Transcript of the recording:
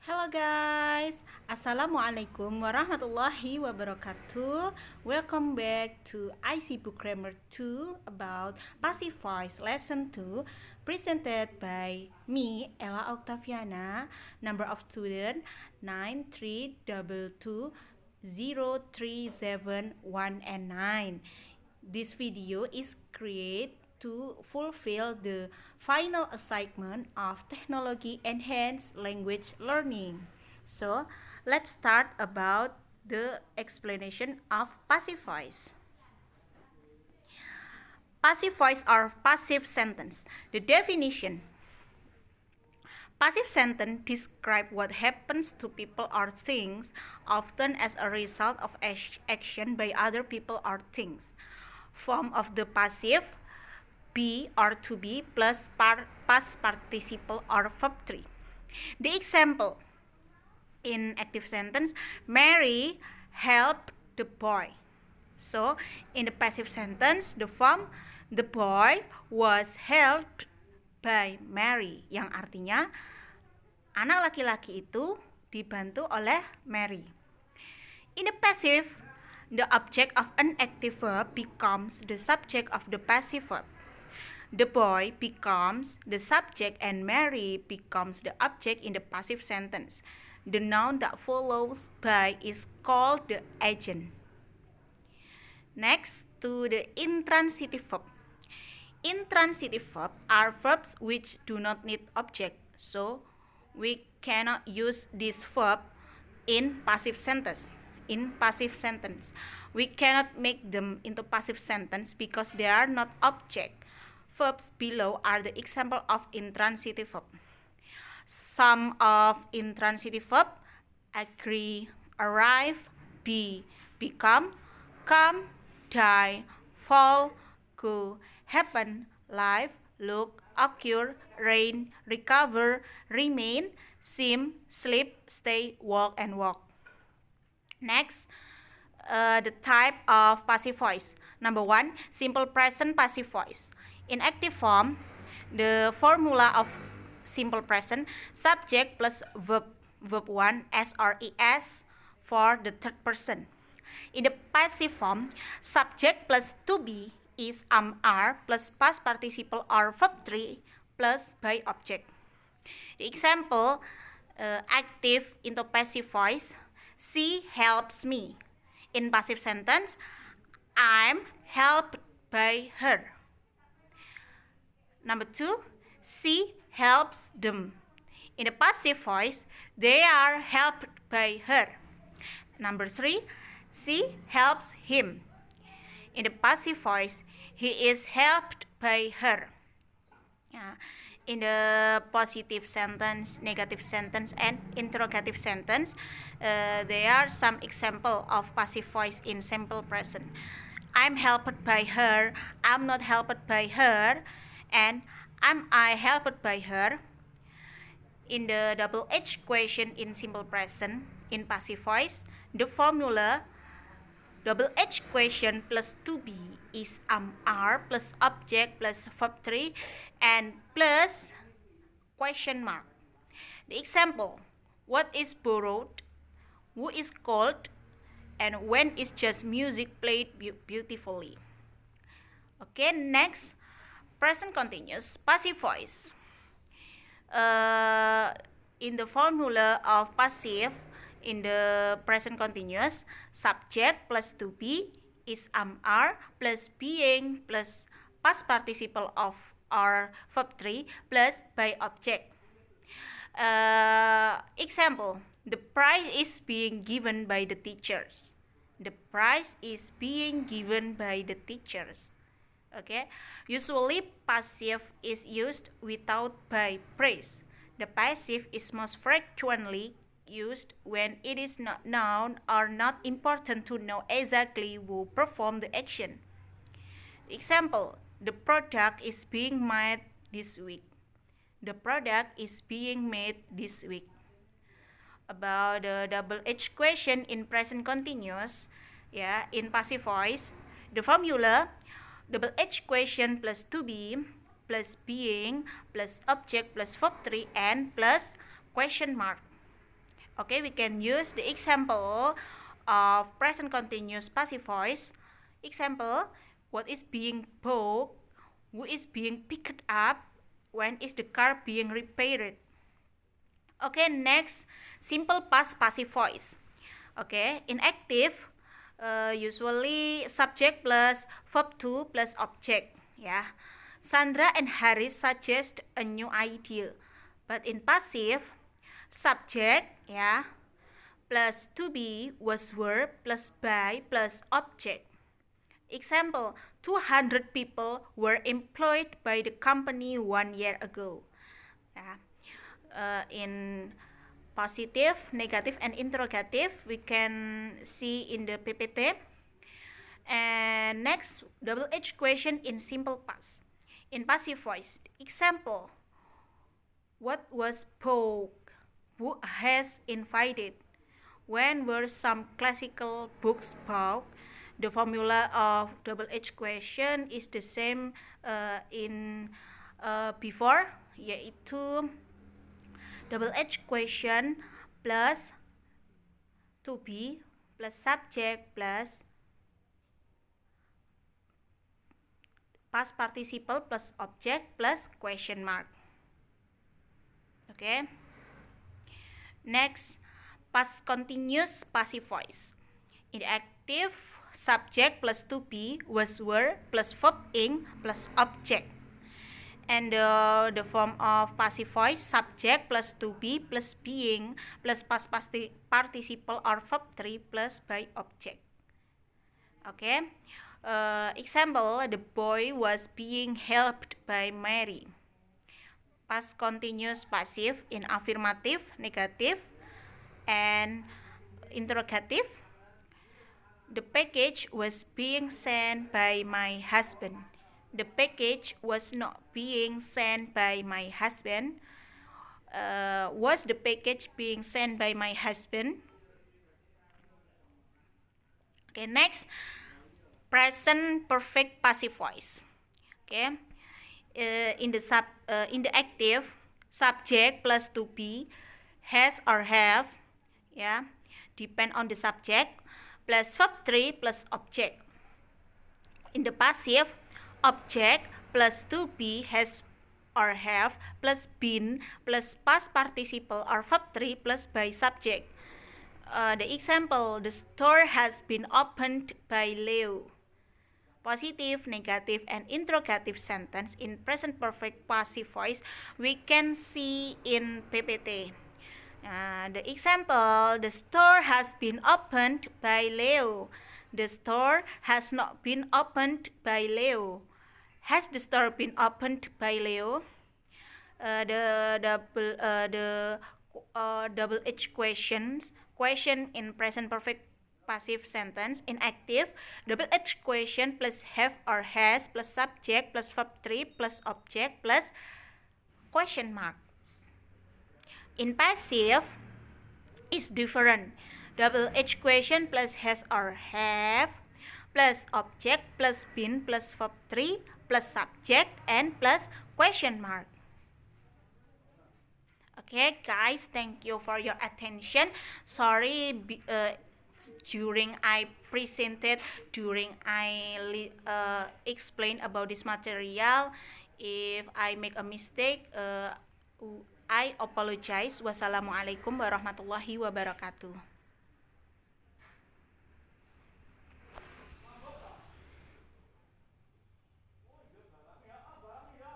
Hello guys, Assalamualaikum warahmatullahi wabarakatuh. Welcome back to IC Book Grammar 2 about passive voice lesson 2 presented by me, Ella Oktaviana. Number of student 93220371 and 9. This video is created to fulfill the final assignment of technology enhanced language learning. So, let's start about the explanation of passive voice. Passive voice or passive sentence. The definition. Passive sentence describe what happens to people or things, often as a result of action by other people or things. Form of the passive: be or to be plus past participle or verb 3. The example in active sentence: Mary helped the boy. So in the passive sentence, the form the boy was helped by Mary, yang artinya anak laki-laki itu dibantu oleh Mary. In the passive, the object of an active verb becomes the subject of the passive verb. The boy becomes the subject and Mary becomes the object in the passive sentence. The noun that follows by is called the agent. Next, to the intransitive verb. Intransitive verbs are verbs which do not need object, so we cannot use this verb in passive sentence. We cannot make them into passive sentence because they are not object. Verbs below are the example of intransitive verb. Some of intransitive verb: agree, arrive, be, become, come, die, fall, go, happen, live, look, occur, reign, recover, remain, seem, sleep, stay, walk, and walk. Next, the type of passive voice. Number 1, simple present passive voice. In active form, the formula of simple present: subject plus verb 1 s or es for the third person. In the passive form, subject plus to be is are plus past participle or verb 3 plus by object. The example active into passive voice: she helps me. In passive sentence, I'm helped by her. Number 2, she helps them. In the passive voice, they are helped by her. Number 3, she helps him. In the passive voice, he is helped by her. In the positive sentence, negative sentence, and interrogative sentence, there are some example of passive voice in simple present. I'm helped by her, I'm not helped by her, and am I helped by her? In the double H question in simple present in passive voice, the formula double H question plus to be is are plus object plus verb 3 and plus question mark. The example: what is borrowed, who is called, and when is just music played beautifully. Okay, next, present continuous passive voice. In the formula of passive in the present continuous, subject plus to be is are plus being plus past participle of or verb 3 plus by object. Example: the prize is being given by the teachers. The prize is being given by the teachers. Okay, usually passive is used without by phrase. The passive is most frequently used when it is not known or not important to know exactly who performed the action. Example: the product is being made this week. The product is being made this week. About the double H question in present continuous, in passive voice, the formula double H question plus to be plus being plus object plus verb 3 and plus question mark. Okay, we can use the example of present continuous passive voice. Example, what is being bought? Who is being picked up? When is the car being repaired? Okay, next, simple past passive voice. Okay, in active, usually subject plus verb to plus object. Yeah, Sandra and Haris suggest a new idea. But in passive, subject, yeah, plus to be was verb plus by plus object. Example, 200 people were employed by the company 1 year ago. Yeah. In positive, negative, and interrogative, we can see in the PPT. And next, double H question in simple past. In passive voice, example, what was bought? Who has invited? When were some classical books bought? The formula of double H question is the same in before, yaitu double H question plus to be plus subject plus past participle plus object plus question mark. Okay. Next, past continuous passive voice. In active, subject plus to be was were plus verb ing plus object. And the form of passive voice, subject plus to be plus being plus past participle or verb 3 plus by object. Okay. Example, the boy was being helped by Mary. Past continuous passive in affirmative, negative, and interrogative. The package was being sent by my husband. The package was not being sent by my husband. Was the package being sent by my husband? Okay, next, present perfect passive voice. Okay, in the active, subject plus to be, has or have, yeah, depend on the subject, plus verb 3 plus object. In the passive, object plus to be, has or have plus been plus past participle or verb 3 plus by subject. The example, the store has been opened by Leo. Positive, negative, and interrogative sentence in present perfect passive voice we can see in PPT. The example, the store has been opened by Leo. The store has not been opened by Leo. Has the store been opened by Leo? The double H question in present perfect passive sentence. In active, double H question plus have or has plus subject plus verb 3 plus object plus question mark. In passive, is different. Double H question plus has or have plus object plus been plus verb 3 plus subject and plus question mark. Okay guys, thank you for your attention. Sorry during I presented, during I explain about this material, if I make a mistake, I apologize. Wassalamualaikum warahmatullahi wabarakatuh.